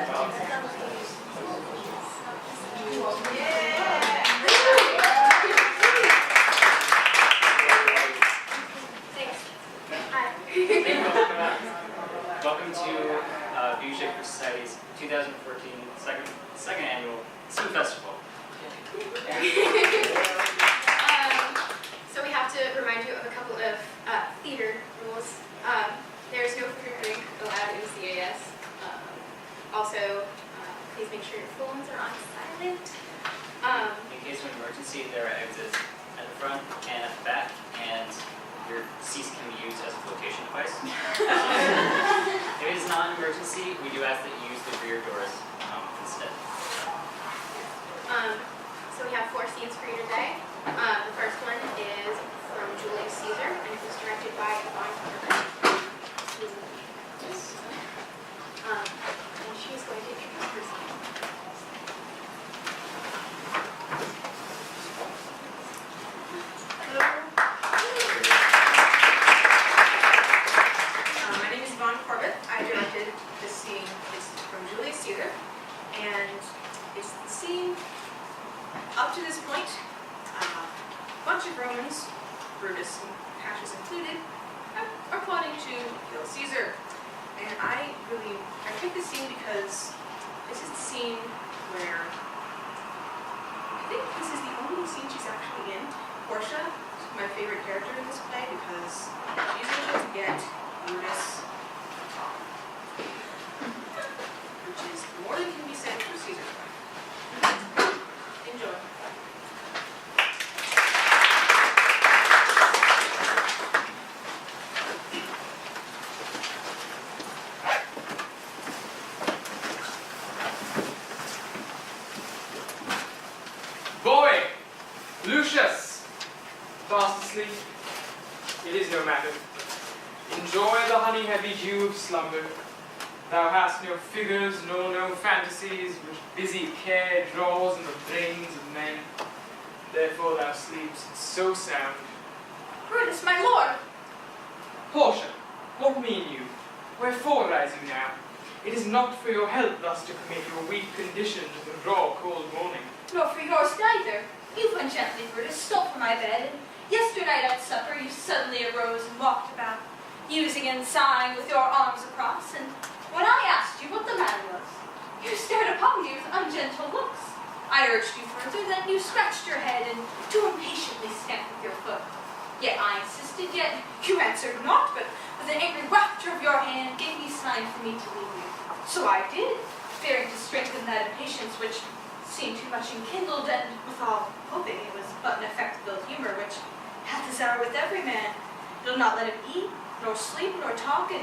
Welcome to Shakespeare Society's 2014 second annual Swim Festival. So we have to remind you of a couple of theater rules. There's no food or drink allowed in CAS. Also, please make sure your phones are on silent. In case of an emergency, there are exits at the front and at the back, and your seats can be used as a flotation device. If it is not an emergency, we do ask that you use the rear doors instead. So we have 4 scenes for you today. The first one is from Julius Caesar, and it was directed by Yvonne Carter. And she's going to introduce herself. Up to this point, a bunch of Romans, Brutus and Cassius included, are plotting to kill Caesar. And I picked this scene because this is the scene where I think this is the only scene she's actually in. Portia is my favorite character in this play because she's able to get Brutus to talk, which is more than can be said for Caesar's play. Enjoy. Boy! Lucius! Fast asleep? It is no matter. Enjoy the honey-heavy dew of slumber. Thou hast no figures, nor no fantasies, which busy care draws in the brains of men. Therefore thou sleepst so sound. Brutus, my lord! Portia, what mean you? Wherefore rise you now? It is not for your health thus to commit your weak condition to the raw, cold morning. Nor for yours neither. You went gently, Brutus, stole from my bed, and yesternight at supper you suddenly arose and walked about, musing and sighing with your arms across, and when I asked you what the matter was, you stared upon me with ungentle looks. I urged you further, then you scratched your head and too impatiently stamped with your foot. Yet I insisted, yet you answered not, but with an angry wafture of your hand gave me sign for me to leave you. So I did, fearing to strengthen that impatience which seemed too much enkindled, and withal hoping it was but an effect of ill humor which hath this hour with every man. It'll not let him eat, nor sleep, nor talk, and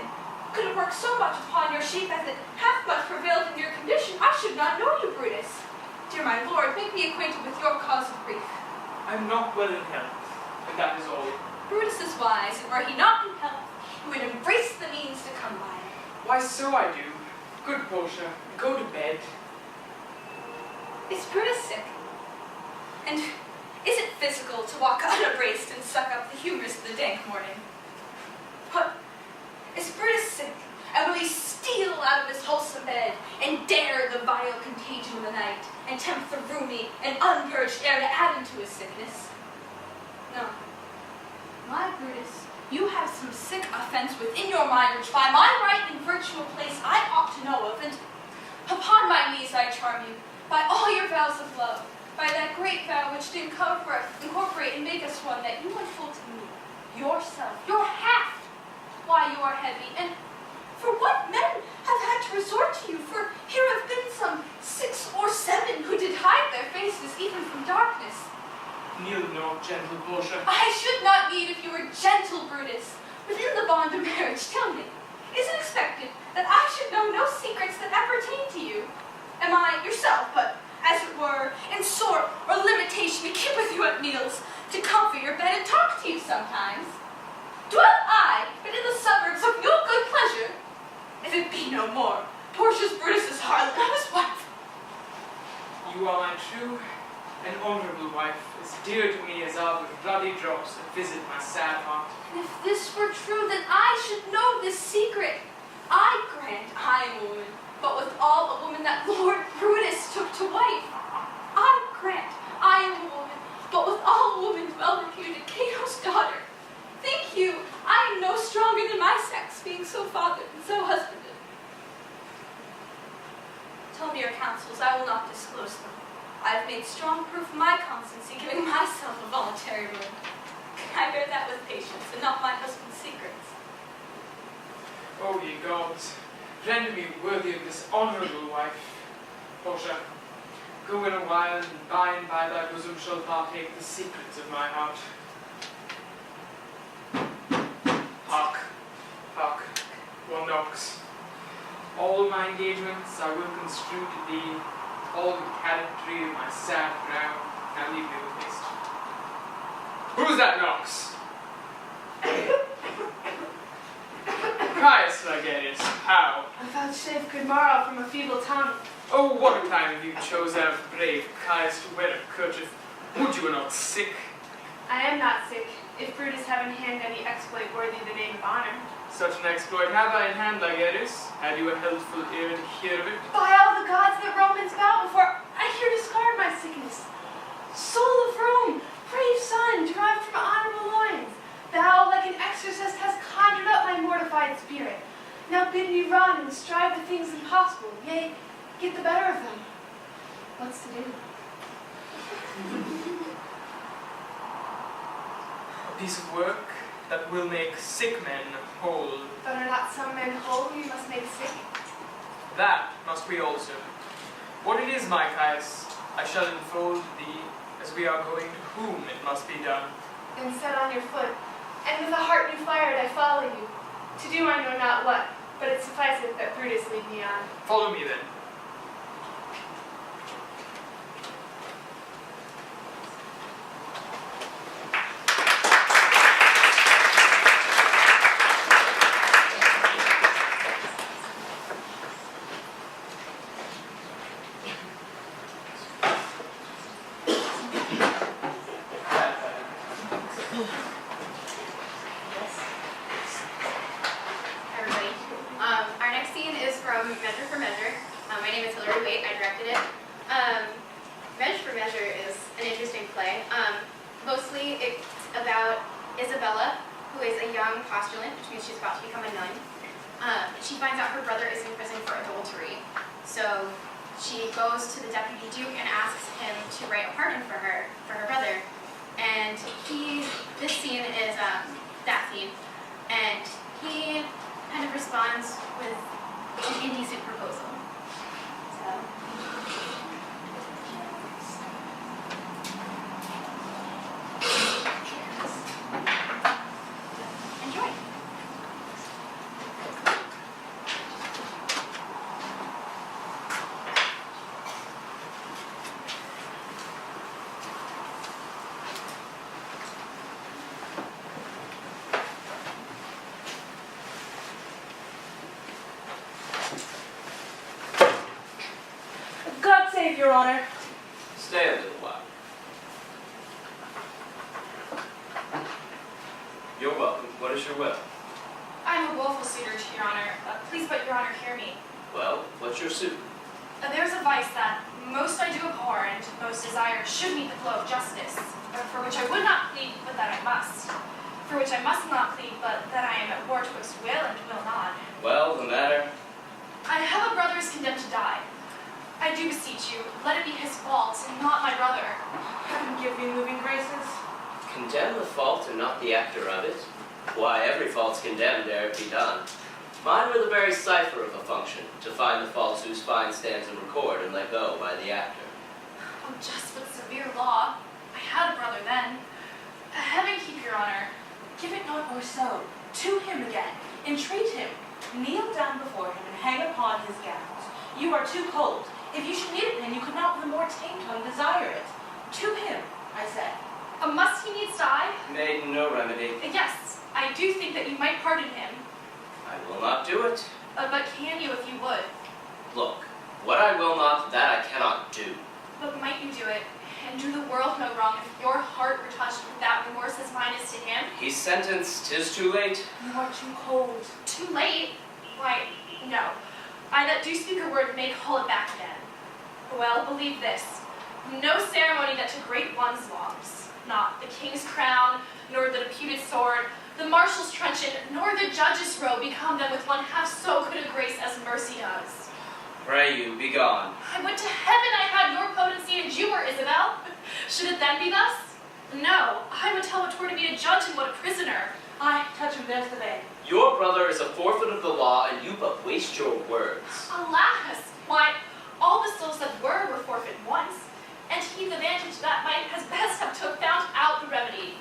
could it work so much upon your sheep as it hath but prevailed in your condition, I should not know you, Brutus. Dear my lord, make me acquainted with your cause of grief. I am not well in health, and that is all. Brutus is wise, and were he not in health, he would embrace the means to come by it. Why, so I do. Good Portia, go to bed. Is Brutus sick? And is it physical to walk unabraced and suck up the humors of the dank morning? What? Is Brutus sick? And will he steal out of his wholesome bed and dare the vile contagion of the night and tempt the rheumy and unpurged air to add into his sickness? No. My Brutus, you have some sick offense within your mind which by my right and virtual place I ought to know of, and upon my knees I charm you, by all your vows of love, by that great vow which did incorporate and make us one, that you unfold to me, yourself, your half, why you are heavy, and for what men have had to resort to you, for here have been some 6 or 7 who did hide their faces even from darkness. Kneel not, gentle Portia. I should not need if you were gentle, Brutus. Within the bond of marriage, tell me, is it expected that I should know no secrets that appertain to you? Am I yourself, but, as it were, in sort or limitation to keep with you at meals, to comfort your bed and talk to you sometimes? Dwell I but in the suburbs of your good pleasure? If it be no more, Portia's Brutus's harlot, not his wife. You are my true and honorable wife, as dear to me as are the ruddy drops that visit my sad heart. And if this were true, then I should know this secret. I grant I am a woman, but with all a woman fathered and so husbanded. Tell me your counsels, I will not disclose them. I have made strong proof of my constancy, giving myself a voluntary ruin. I bear that with patience, and not my husband's secrets. O ye gods, render me worthy of this honourable wife. Portia, go in a while, and by thy bosom shall partake the secrets of my heart. Hark, hark, one knocks. All my engagements I will construe to thee, all the cadetry of my sad brow, now leave me with haste. Who's that knocks? Caius Flagellus, how? I vouchsafe good morrow from a feeble tongue. Oh, what a time have you chose out of brave Caius to wear a kerchief? Would you were not sick? I am not sick, if Brutus have in hand any exploit worthy the name of honor. Such an exploit have I in hand, Flagellus. Had you a healthful ear to hear of it? By all the gods that Romans bow before, I here discard my sickness. Soul of Rome, brave son, derived from honorable loins, thou, like an exorcist, hast conjured up my mortified spirit. Now bid me run and strive the things impossible, yea, get the better of them. What's to do? A piece of work that will make sick men whole. But are not some men whole we must make sick? That must we also. What it is, my Caius, I shall unfold thee as we are going to whom it must be done. Then set on your foot, and with a heart new fired I follow you. To do I know not what, but it sufficeth that Brutus lead me on. Follow me then. Everybody. Our next scene is from Measure for Measure. My name is Hilary Waite. I directed it. Measure for Measure is an interesting play. Mostly it's about Isabella, who is a young postulant, which means she's about to become a nun. She finds out her brother is in prison for adultery. So she goes to the deputy duke and asks him to write a pardon for her brother. And this scene is that scene. And he kind of responds with an indecent proposal. So. Enjoy. God save your honor. Stay a little while. You're welcome. What is your will? I'm a woeful suitor to your honor. Please but your honor hear me. Well, what's your suit? There's a vice that most I do abhor and most desire should meet the flow of justice, for which I would not plead, but that I must. For which I must not plead, but that I am at war twixt will and will not. Well, the matter. I have a brother who is condemned to die. I do beseech you, let it be his fault, and not my brother. Heaven give me moving graces. Condemn the fault and not the actor of it. Why, every fault's condemned ere it be done. Mine were the very cipher of a function, to find the faults whose fine stands in record and let go by the actor. Oh, just but severe law. I had a brother then. Heaven keep your honor. Give it not more so. To him again. Entreat him. Kneel down before him and hang upon his gowns. You are too cold. If you should need it then, you could not with a more tame tongue desire it. To him, I said. Must he needs die? Maiden, no remedy. Yes, I do think that you might pardon him. I will not do it. But can you if you would? Look, what I will not, that I cannot do. But might you do it, and do the world no wrong if your heart were touched with that remorse as mine is to him? He's sentenced, 'tis too late. You are too cold. Too late? Why, no. I that do speak a word may call it back again. Well, believe this. No ceremony that to great ones longs, not the king's crown, nor the deputed sword, the marshal's truncheon, nor the judge's robe become them with one half so good a grace as mercy does. Pray you, be gone. I would to heaven I had your potency and you were Isabel. Should it then be thus? No, I would tell what 'twere to be a judge and what a prisoner. I touch him, there's the bay. Your brother is a forfeit of the law, and you but waste your words. Alas, why, all the souls that were forfeit once, and he the vantage that might as best have found out the remedy.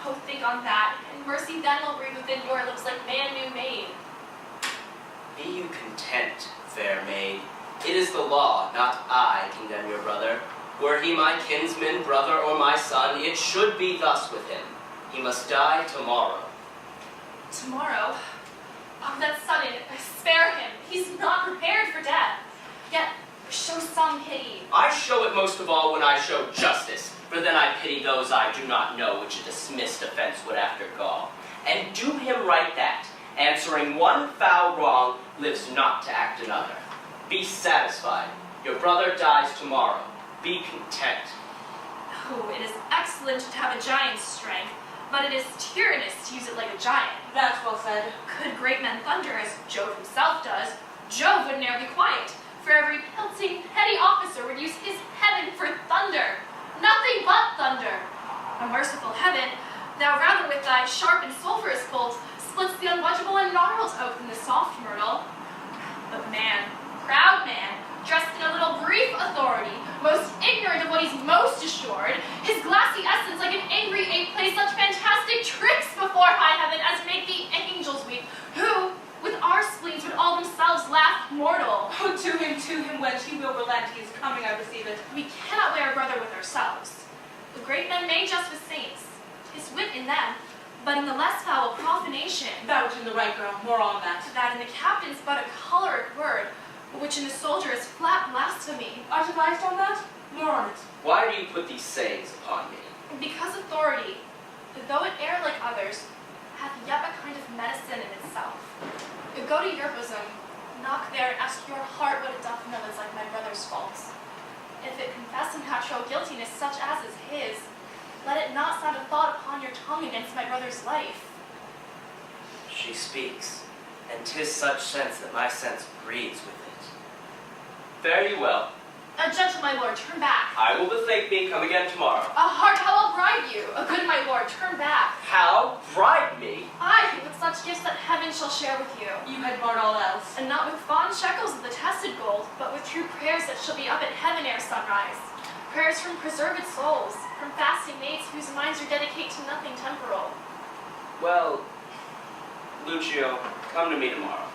Oh, think on that, and mercy then will breathe within your lips like man new made. Be you content, fair maid. It is the law, not I, condemn your brother. Were he my kinsman, brother, or my son, it should be thus with him. He must die tomorrow. Tomorrow? Oh, that's sudden. Spare him. He's not prepared for death. Yet, show some pity. I show it most of all when I show justice, for then I pity those I do not know, which a dismissed offense would after gall. And do him right that, answering one foul wrong, lives not to act another. Be satisfied. Your brother dies tomorrow. Be content. Oh, it is excellent to have a giant's strength, but it is tyrannous to use it like a giant. That's well said. Could great men thunder as Jove himself does, Jove would ne'er be quiet, for every pelting petty officer would use his heaven for thunder. Nothing but thunder. A merciful heaven, thou rather with thy sharp and sulphurous bolts splits the unwatchable and gnarled oak than the soft myrtle. But man, proud man, dressed in a little brief authority, most ignorant of what he's most assured, his glassy essence like an angry ape plays such fantastic tricks before high heaven as make the angels weep, who, with our spleens, would all themselves laugh mortal. Oh, to him, wench, he will relent, he is coming, I perceive it. We cannot wear a brother with ourselves. The great men may just with saints, 'tis wit in them, but in the less foul profanation, Thou art in the right, girl, more on that. that in the captain's but a choleric word, which in the soldier is flat blasphemy. Art advised on that? More on it. Why do you put these sayings upon me? Because authority, though it err like others, hath yet a kind of medicine in itself. Go to your bosom, knock there, and ask your heart what it doth know is like my brother's faults. If it confess unnatural guiltiness such as is his, let it not sound a thought upon your tongue against my brother's life. She speaks, and 'tis such sense that my sense breathes with it. Fare you well. A gentle, my lord, turn back. I will bethink me, come again tomorrow. A heart, how I'll bribe you. A good, my lord, turn back. How? Bribe me? Aye, with such gifts that heaven shall share with you. You had marred all else. And not with fond shekels of the tested gold, but with true prayers that shall be up at heaven ere sunrise. Prayers from preserved souls, from fasting maids whose minds are dedicated to nothing temporal. Well, Lucio, come to me tomorrow.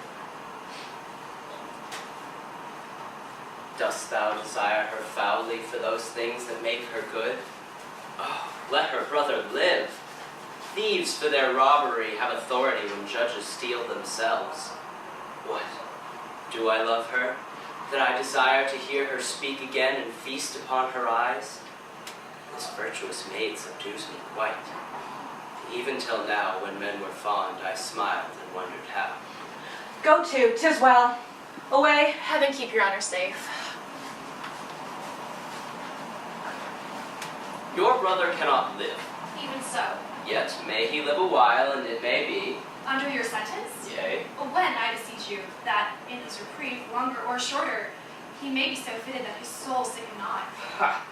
Dost thou desire her foully for those things that make her good? Oh, let her brother live. Thieves for their robbery have authority when judges steal themselves. What? Do I love her? That I desire to hear her speak again and feast upon her eyes? This virtuous maid subdues me quite. Even till now, when men were fond, I smiled and wondered how. Go to, 'tis well. Away. Heaven keep your honor safe. Your brother cannot live, Even so. yet may he live a while, and it may be, Under your sentence? yea, When, I beseech you, that in his reprieve, longer or shorter, he may be so fitted that his soul sicken not. ha,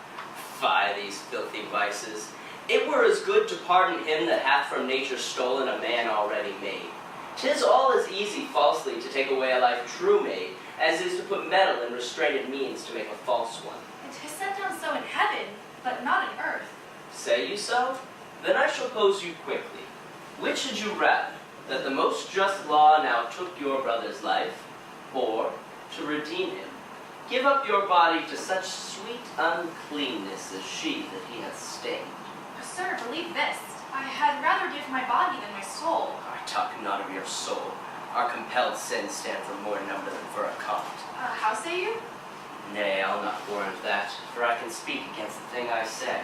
fie these filthy vices. It were as good to pardon him that hath from nature stolen a man already made. 'Tis all as easy falsely to take away a life true made, as is to put metal in restrained means to make a false one. And 'tis set down so in heaven, but not in earth. Say you so? Then I shall pose you quickly. Which should you rather, that the most just law now took your brother's life, or, to redeem him, give up your body to such sweet uncleanness as she that he hath stained? Sir, believe this, I had rather give my body than my soul. I talk not of your soul. Our compelled sins stand for more number than for a cant. How say you? Nay, I'll not warrant that, for I can speak against the thing I say.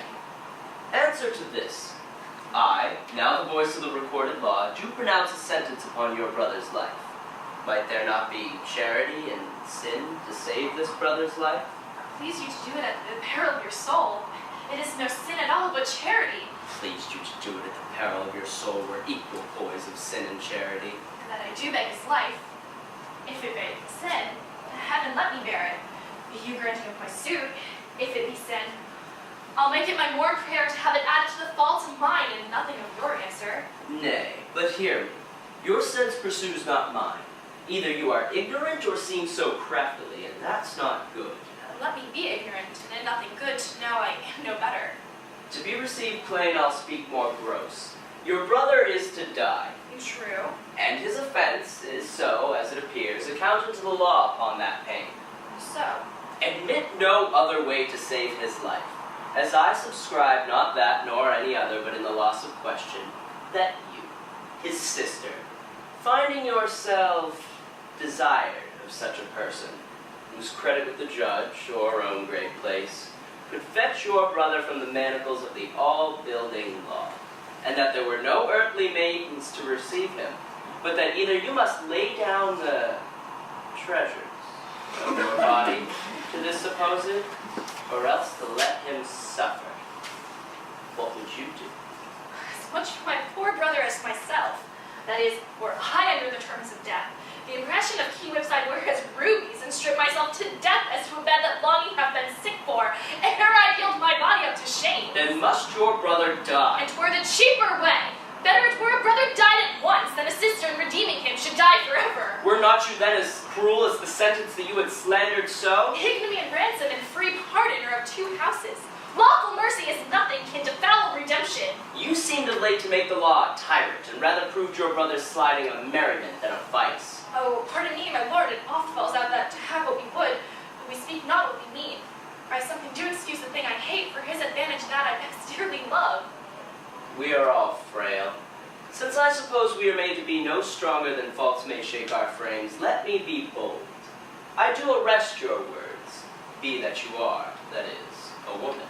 Answer to this. I, now the voice of the recorded law, do pronounce a sentence upon your brother's life. Might there not be charity and sin to save this brother's life? Please you to do it at the peril of your soul. It is no sin at all, but charity. Pleased you to do it at the peril of your soul were equal poise of sin and charity. That I do beg his life. If it be sin, heaven let me bear it. Be you granting of my suit, if it be sin, I'll make it my morn prayer to have it added to the fault of mine and nothing of your answer. Nay, but hear me. Your sense pursues not mine. Either you are ignorant or seem so craftily, and that's not good. Let me be ignorant, and nothing good to know I am no better. To be received plain, I'll speak more gross. Your brother is to die, True. and his offense is so, as it appears, accounted to the law upon that pain. So, Admit no other way to save his life, as I subscribe not that nor any other, but in the loss of question, that you, his sister, finding yourself desired of such a person, whose credit with the judge, or own great place, could fetch your brother from the manacles of the all-building law, and that there were no earthly maidens to receive him, but that either you must lay down the treasures of your body to this supposed, or else to let him suffer. What would you do? as much for my poor brother as myself, that is, were I under the terms of death, the impression of keen whips I'd wear as rubies, and strip myself to death as to a bed that longing have been sick for, ere I yield my body up to shame. Then must your brother die. And 'twere the cheaper way. Better it were a brother died at once, than a sister in redeeming him should die forever. Were not you then as cruel as the sentence that you had slandered so? Ignominy and ransom and free pardon are of two houses. Lawful mercy is nothing kin to foul redemption. You seemed of late to make the law a tyrant, and rather proved your brother's sliding a merriment than a vice. Oh, pardon me, my lord, it oft falls out that to have what we would, but we speak not what we mean. Or I something do excuse the thing I hate, for his advantage that I best dearly love. We are all frail. Since I suppose we are made to be no stronger than faults may shake our frames, let me be bold. I do arrest your words, be that you are, that is, a woman.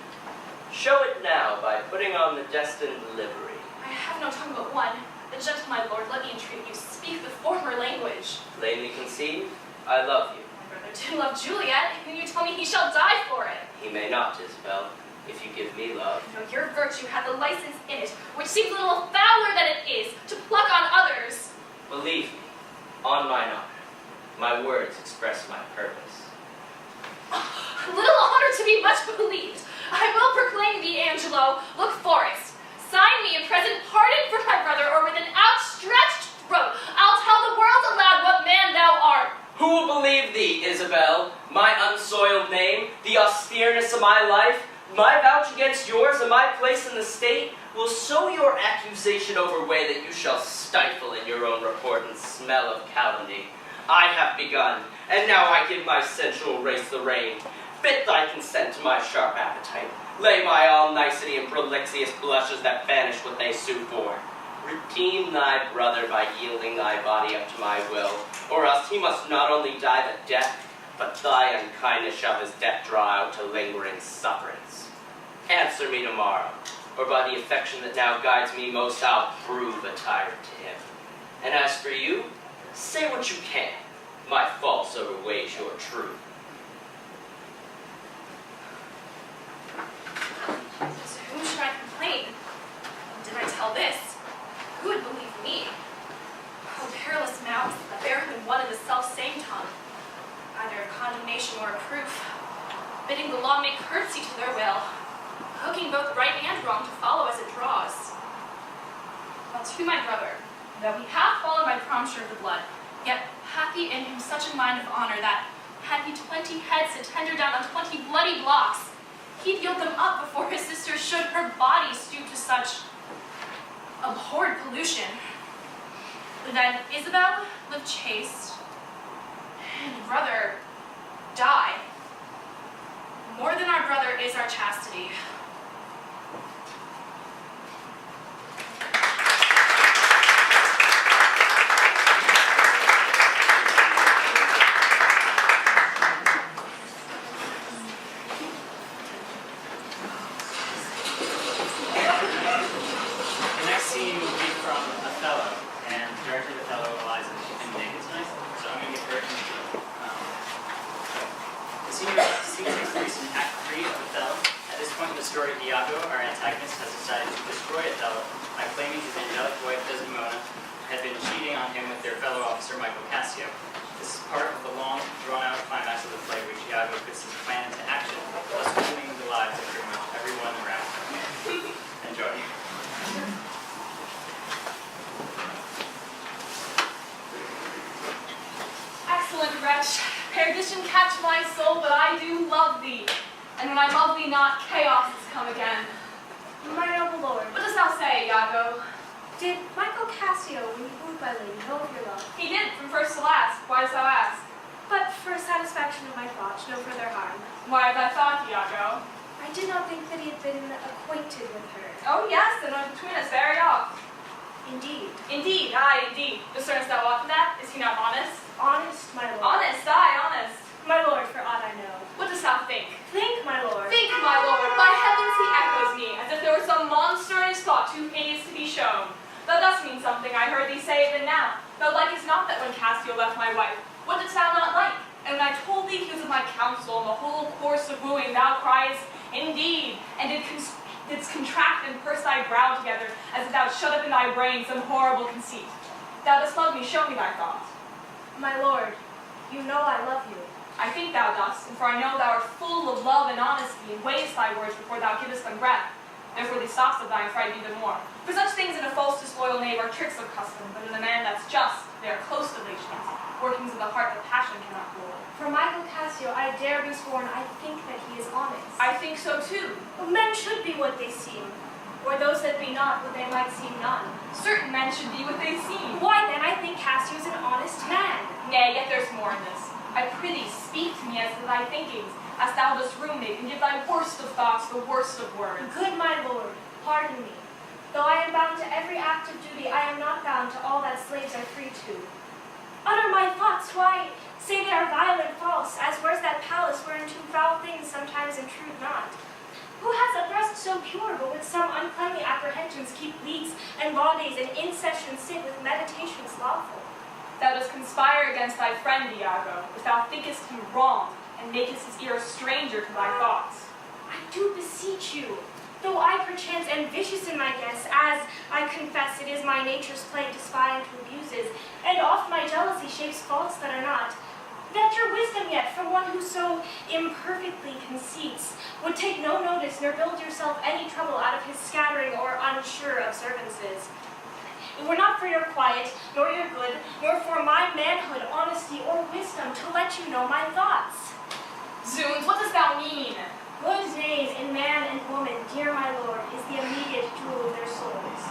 Show it now by putting on the destined livery. I have no tongue but one. The gentle my lord, let me entreat you, speak the former language. Plainly conceived, I love you. My brother did love Juliet, and you tell me he shall die for it. He may not, Isabel, if you give me love. No, your virtue had the license in it, which seems a little fouler than it is, to pluck on others. Believe me, on mine honor, my words express my purpose. Little honor to be much believed. I will proclaim thee, Angelo. Look for it. Sign me a present pardon for my brother, or with an outstretched throat, I'll tell the world aloud what man thou art. Who will believe thee, Isabel, my unsoiled name, the austereness of my life, my vouch against yours, and my place in the state, will so your accusation overweigh that you shall stifle in your own report and smell of calumny. I have begun, and now I give my sensual race the rein. Fit thy consent to my sharp appetite. Lay by all nicety and prolixious blushes that banish what they sue for. Redeem thy brother by yielding thy body up to my will, or else he must not only die the death, but thy unkindness shall his death draw out to lingering sufferance. Answer me tomorrow, or by the affection that now guides me most, I'll prove a tyrant to him. And as for you, say what you can. My false overweighs your truth. To whom should I complain? Did I tell this? Who would believe me? Oh, perilous mouths that bear in one and the self-same tongue, either of condemnation or of proof, bidding the law make courtesy to their will, hooking both right and wrong to follow as it draws. Well, to my brother, though he hath followed my promisture of the blood, yet hath he in him such a mind of honor that, had he 20 heads to tender down on 20 bloody blocks, he'd yield them up before his sister should her body stoop to such abhorred pollution. Then Isabel live chaste, and brother die. More than our brother is our chastity. The next scene will be from Othello, and directly Othello, Eliza, and Naked tonight. story, Iago, our antagonist, has decided to destroy Othello by claiming his angelic wife Desdemona had been cheating on him with their fellow officer Michael Cassio. This is part of the long, drawn-out climax of the play, which Iago puts his plan into action, thus ruining the lives of pretty much everyone around him. Enjoy. Excellent wretch, perdition catch my soul, but I do love thee. And when I love thee not, chaos has come again. My noble lord, What dost thou say, Iago? did Michael Cassio, when he wooed my lady, know of your love? He did, from first to last. Why dost thou ask? But for satisfaction of my thoughts, no further harm. Why have I thought, Iago? I did not think that he had been acquainted with her. Oh yes, and between us very oft. Indeed. Indeed, aye, indeed. Discernest thou aught of that? Is he not honest? Honest, my lord. Honest, aye, honest. My lord, for aught I know. What dost thou think? Think, my lord. Think, my lord, by heavens he echoes me, as if there were some monster in his thought too hideous to be shown. Thou dost mean something, I heard thee say even now. Thou likest not that when Cassio left my wife. What didst thou not like? And when I told thee he was of my counsel, and the whole course of wooing, thou criest, indeed, and didst contract and purse thy brow together, as if thou had shut up in thy brain some horrible conceit. Thou dost love me, show me thy thought. My lord, you know I love you. I think thou dost, and for I know thou art full of love and honesty, and weighest thy words before thou givest them breath. Therefore the stops of thine fright me the more. For such things in a false disloyal knave are tricks of custom, but in a man that's just, they are close relations, workings of the heart that passion cannot rule. For Michael Cassio, I dare be sworn, I think that he is honest. I think so too. Well, men should be what they seem, or those that be not what they might seem none. Certain men should be what they seem. Why then, I think Cassio is an honest man. Nay, yet there's more in this. I prithee, speak to me as to thy thinkings, as thou dost ruminate, and give thy worst of thoughts the worst of words. Good my lord, pardon me. Though I am bound to every act of duty, I am not bound to all that slaves are free to. Utter my thoughts, why say they are vile and false, as where's that palace whereunto foul things sometimes intrude not? Who has a breast so pure, but with some uncleanly apprehensions keep leagues and bodies, and in session sit with meditations lawful? Thou dost conspire against thy friend Iago, if thou thinkest him wrong, and makest his ear a stranger to thy thoughts. I do beseech you, though I perchance am vicious in my guess, as I confess it is my nature's play to spy into abuses, and oft my jealousy shapes faults that are not, that your wisdom yet, from one who so imperfectly conceits, would take no notice, nor build yourself any trouble out of his scattering or unsure observances. It were not for your quiet, nor your good, nor for my manhood, honesty, or wisdom to let you know my thoughts. Zoons, what dost thou mean? Good nays in man and woman, dear my lord, is the immediate jewel of their souls.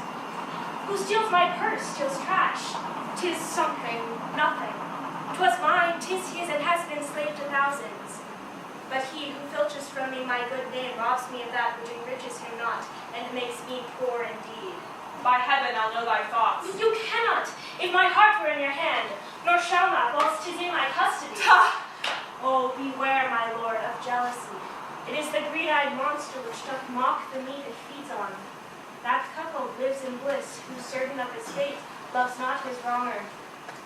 Who steals my purse, steals trash. 'Tis something, nothing. 'Twas mine, 'tis his, and has been slave to thousands. But he who filches from me my good name robs me of that which enriches him not, and makes me poor indeed. By heaven, I'll know thy thoughts. You cannot, if my heart were in your hand, nor shall not, whilst 'tis in my custody. Ha! Oh, beware, my lord, of jealousy. It is the green-eyed monster which doth mock the meat it feeds on. That cuckold lives in bliss, who, certain of his fate, loves not his wronger.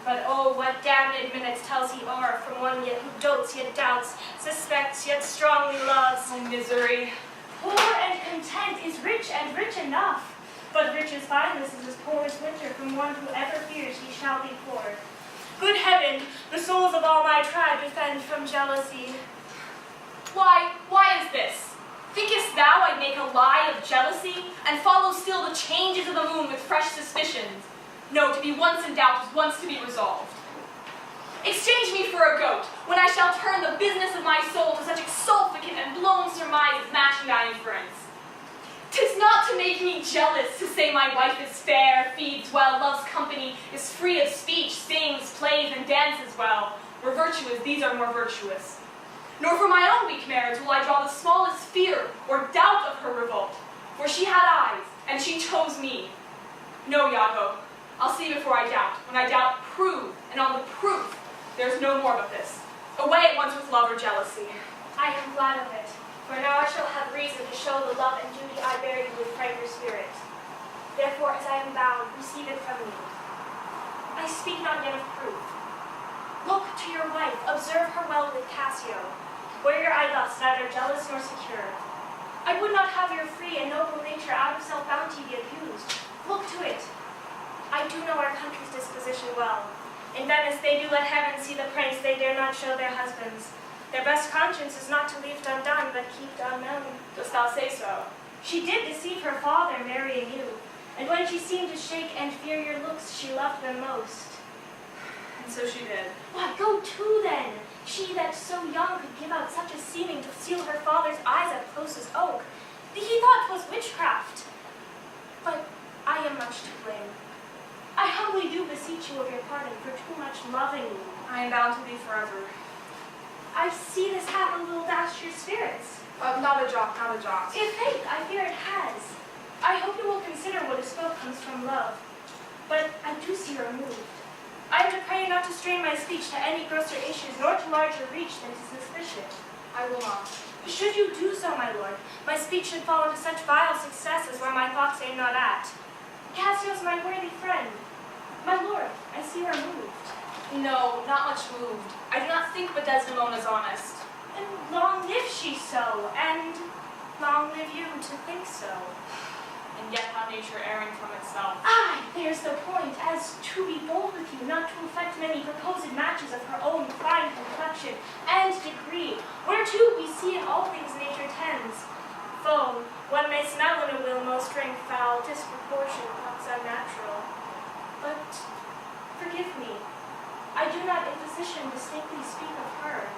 But oh, what damned minutes tells he o'er from one yet who dotes, yet doubts, suspects, yet strongly loves. Oh, misery. Poor and content is rich, and rich enough. But riches fineness is as poor as winter from one who ever fears he shall be poor. Good heaven, the souls of all my tribe defend from jealousy. Why is this? Thinkest thou I'd make a lie of jealousy, and follow still the changes of the moon with fresh suspicions? No, to be once in doubt is once to be resolved. Exchange me for a goat, when I shall turn the business of my soul to such exsulficant and blown surmises matching thy inference. 'Tis not to make me jealous to say my wife is fair, feeds well, loves company, is free of speech, sings, plays, and dances well. Where virtue is, these are more virtuous. Nor for my own weak marriage will I draw the smallest fear or doubt of her revolt, for she had eyes, and she chose me. No, Iago, I'll see before I doubt. When I doubt, prove, and on the proof, there's no more but this. Away at once with love or jealousy. I am glad of it, for now I shall have reason to show the love and duty I bear you with franker spirit. Therefore, as I am bound, receive it from me. I speak not yet of proof. Look to your wife, observe her well with Cassio. Wear your eye thus, neither jealous nor secure. I would not have your free and noble nature out of self-bounty be abused. Look to it. I do know our country's disposition well. In Venice they do let heaven see the pranks they dare not show their husbands. Their best conscience is not to leave it undone, but keep it unknown. Dost thou say so? She did deceive her father, marrying you, and when she seemed to shake and fear your looks, she loved them most. And so she did. Why, go to then! She that so young could give out such a seeming to seal her father's eyes up close as oak. He thought 'twas witchcraft. But I am much to blame. I humbly do beseech you of your pardon for too much loving you. I am bound to thee forever. I see this hat a little dashed your spirits. Not a jot, not a jot. If faith, I fear it has. I hope you will consider what is spoke comes from love. But I do see you are moved. I am to pray you not to strain my speech to any grosser issues, nor to larger reach than to suspicion. I will not. Should you do so, my lord, my speech should fall into such vile successes where my thoughts aim not at. Cassio's my worthy friend. My lord, I see you are moved. No, not much moved. I do not think but Desdemona's honest. And long live she so, and long live you to think so. And yet how nature erring from itself. Aye, there's the point, as to be bold with you, not to effect many proposed matches of her own fine complexion and degree, whereto we see in all things nature tends. Foe, one may smell in a will most rank foul, disproportion, thoughts unnatural. But, forgive me, I do not in position distinctly speak of her,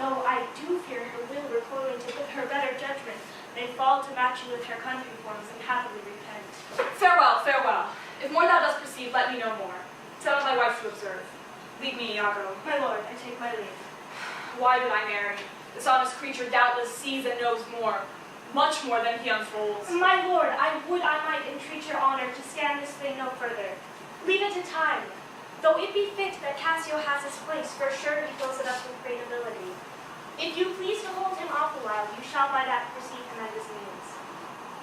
though I do fear her will recoiling to with her better judgment may fall to match you with her country forms and happily repent. Farewell, farewell. If more thou dost perceive, let me know more. Tell thy wife to observe. Leave me, Iago. My lord, I take my leave. Why did I marry? This honest creature doubtless sees and knows more, much more than he unfolds. My lord, I would I might entreat your honor to scan this thing no further. Leave it to time. Though it be fit that Cassio has his place, for sure he fills it up with great ability. If you please to hold him off a while, you shall by that perceive him at his means.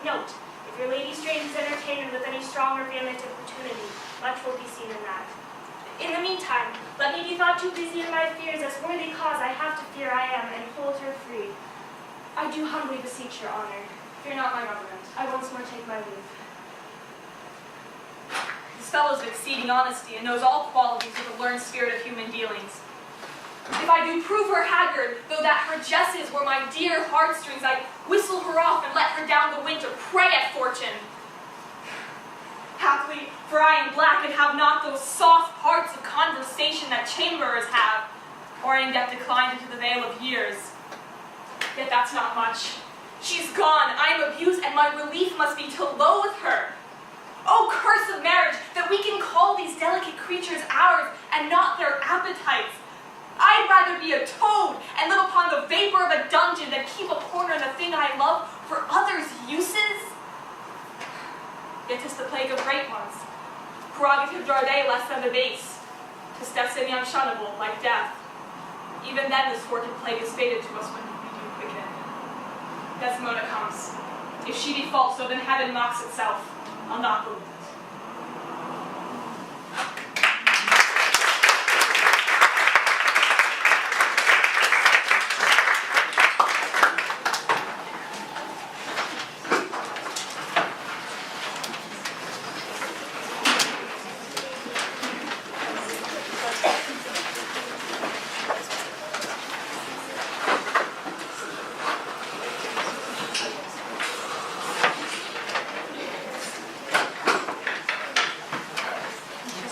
Note, if your lady strains his entertainment with any strong or vehement importunity, much will be seen in that. In the meantime, let me be thought too busy in my fears, as worthy cause I have to fear I am, and hold her free. I do humbly beseech your honor. Fear not my government. I once more take my leave. This fellow is of exceeding honesty, and knows all qualities of the learned spirit of human dealings. If I do prove her haggard, though that her jesses were my dear heartstrings, I'd whistle her off and let her down the wind to prey at fortune. Haply, for I am black and have not those soft parts of conversation that chamberers have, or I am yet declined into the vale of years. Yet that's not much. She's gone, I am abused, and my relief must be to loathe her. Oh, curse of marriage, that we can call these delicate creatures ours, and not their appetites. I'd rather be a toad and live upon the vapor of a dungeon than keep a corner in the thing I love for others' uses. Yet 'tis the plague of great ones. Prerogative are they less than the base. 'Tis destiny unshunnable, like death. Even then this sordid plague is fated to us when we do quicken. Desdemona comes. If she be false, so then heaven mocks itself. I'll not believe it.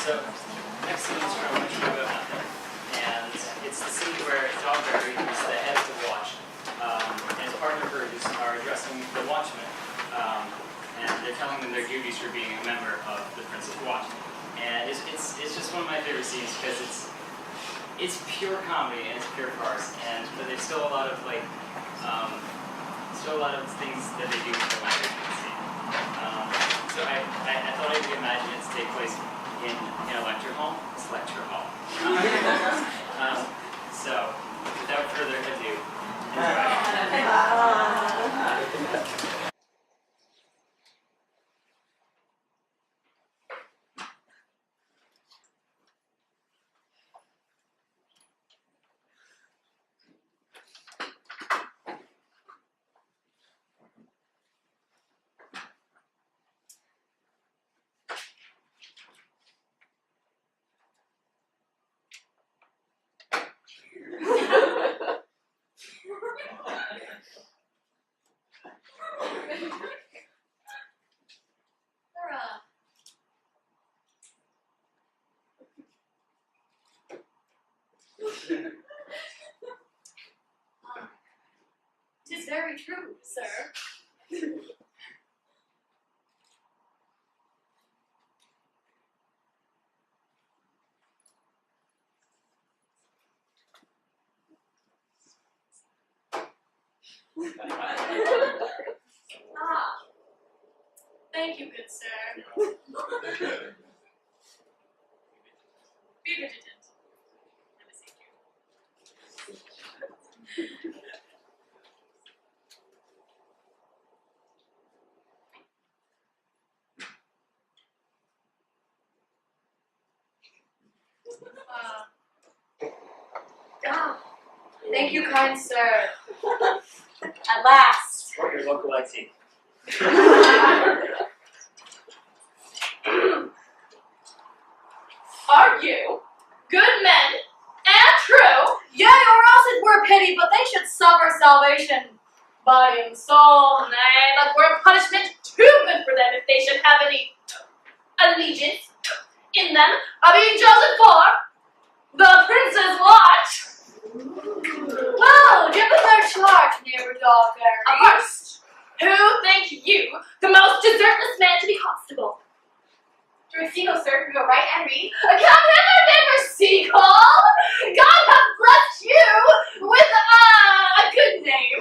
So, next scene is from a show about nothing, and it's the scene where Dogberry, who's the head of the watch, and his partner Bruce are addressing the watchmen, and they're telling them their duties for being a member of the Prince's Watch. And it's just one of my favorite scenes because it's pure comedy and it's pure farce, but there's still a lot of things that they do with the language in the scene. So I thought I'd reimagine it to take place in a lecture hall. It's lecture hall. So, without further ado, enjoy. 'Tis very true, sir. Ah, thank you, good sir. Be vigilant. I beseech you. Thank you, kind sir. At last. What your local IT? Are you good men and true? Yea, or else it were pity, but they should suffer salvation, body and soul. Nay, that were a punishment too good for them if they should have any allegiance in them of being chosen for the prince's watch. Well, give them their charge, neighbor dogger. First, who think you the most desertless man to be constable? Seagull, sir, can go right and read. Come hither, neighbor Seagull! God have blessed you with a good name.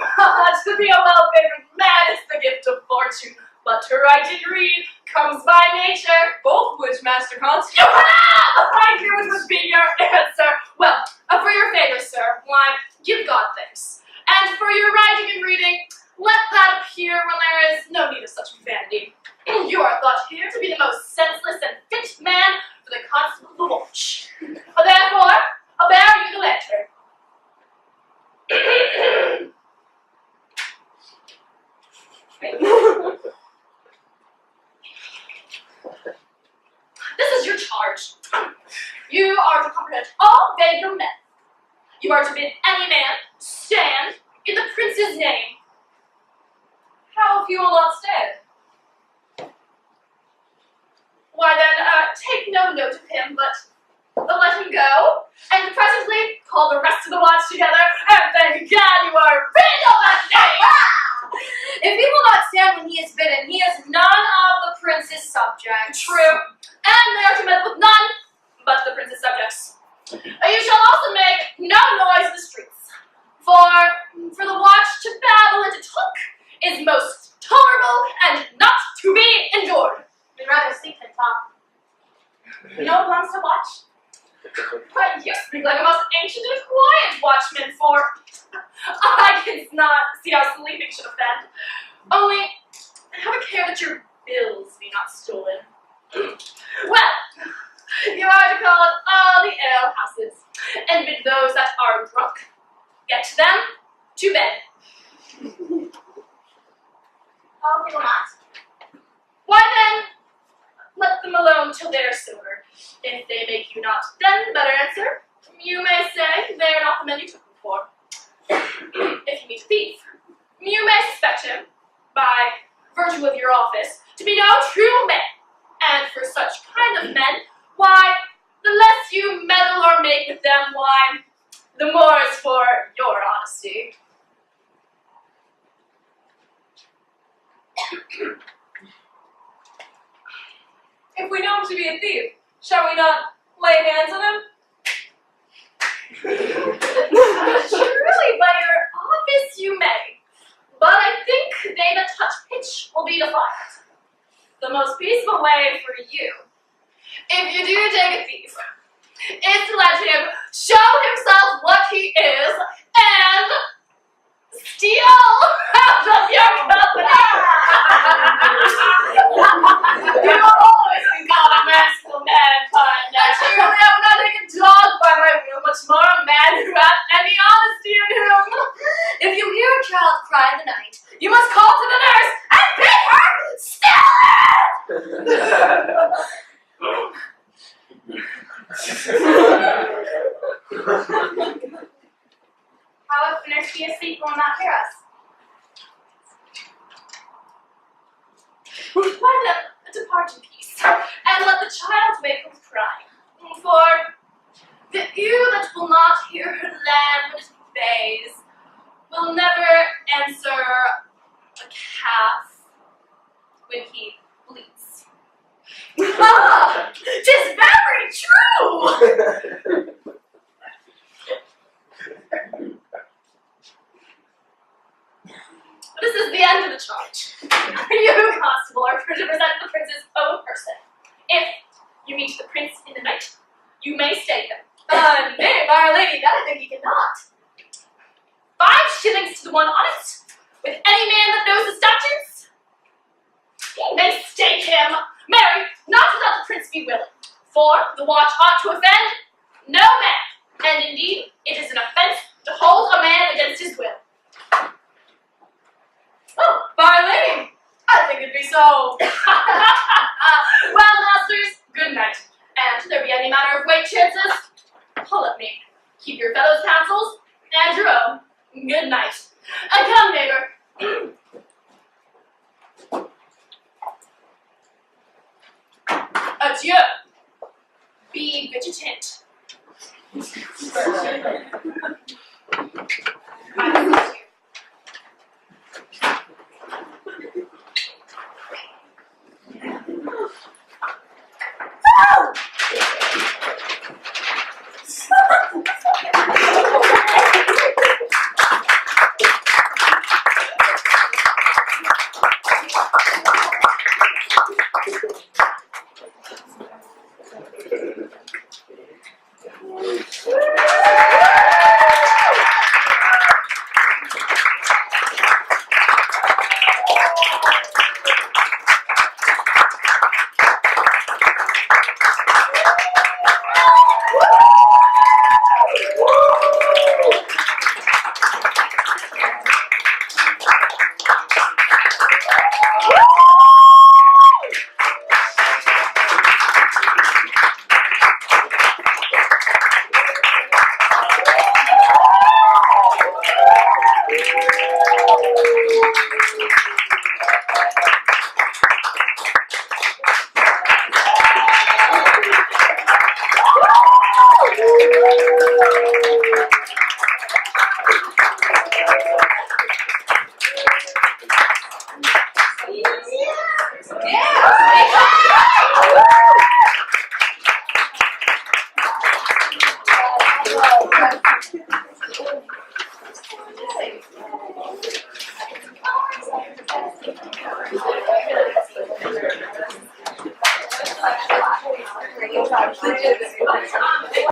To be a well-favored man is the gift of fortune, but to write and read comes by nature. Both which, Master Constable. You have! I knew it would be your answer. Well, for your favor, sir, why, give God thanks. And for your writing and reading, let that appear when there is no need of such vanity. You are thought here to be the most senseless and fit man for the constable of the watch. Therefore, bear you the lantern. This is your charge. You are to comprehend all vagrant men. You are to bid any man stand in the prince's name. How if you will not stand? Why then, take no note of him, but let him go, and presently call the rest of the watch together, and thank God you are rid of that name! If he will not stand when he is bidden, he is none of the prince's subjects. True, and they are to meddle with none but the prince's subjects. You shall also make no noise in the streets, for the watch to babble and to talk is most tolerable and not to be endured. We'd rather sleep than talk. You know what belongs to watch? But you speak like a most ancient and quiet watchman, for I cannot see how sleeping should offend. Only, have a care that your bills be not stolen. Well, you are to call at all the ale houses, and bid those that are drunk get them to bed. Oh, they will not. Why then, let them alone till they are sober. If they make you not, then better answer. You may say they are not the men you took them for. If you meet a thief, you may suspect him, by virtue of your office, to be no true man. And for such kind of men, why, the less you meddle or make with them, why, the more is for your honesty. If we know him to be a thief, shall we not lay hands on him? Truly, by your office you may, but I think they that touch pitch will be defiled. The most peaceful way for you, if you do take a thief, is to let him show himself what he is and steal out of your company. You will always be called a merciful man, partner. Truly, I would not take a dog by my wheel, much more a man who hath any honesty in him. If you hear a child cry in the night, you must call to the nurse and bid her still it. How if the nurse be asleep will not hear us? Why then, depart in peace, and let the child wake with crying. For the ear that will not hear her the end of the charge. You, constable, are to present the prince's own person. If you meet the prince in the night, you may stay him. Nay, my lady, that I think he cannot. 5 shillings to the one on it, with any man that knows the statutes. He may stake him. Marry, not without the prince be willing, for the watch ought to offend no man, and indeed it is an offence to hold a man against his will. Oh, my lady, I think it be so. Well, masters, good night. And should there be any matter of weight chances, pull at me. Keep your fellows' counsels and your own. Good night. And come, neighbor. Adieu. Be vigilant.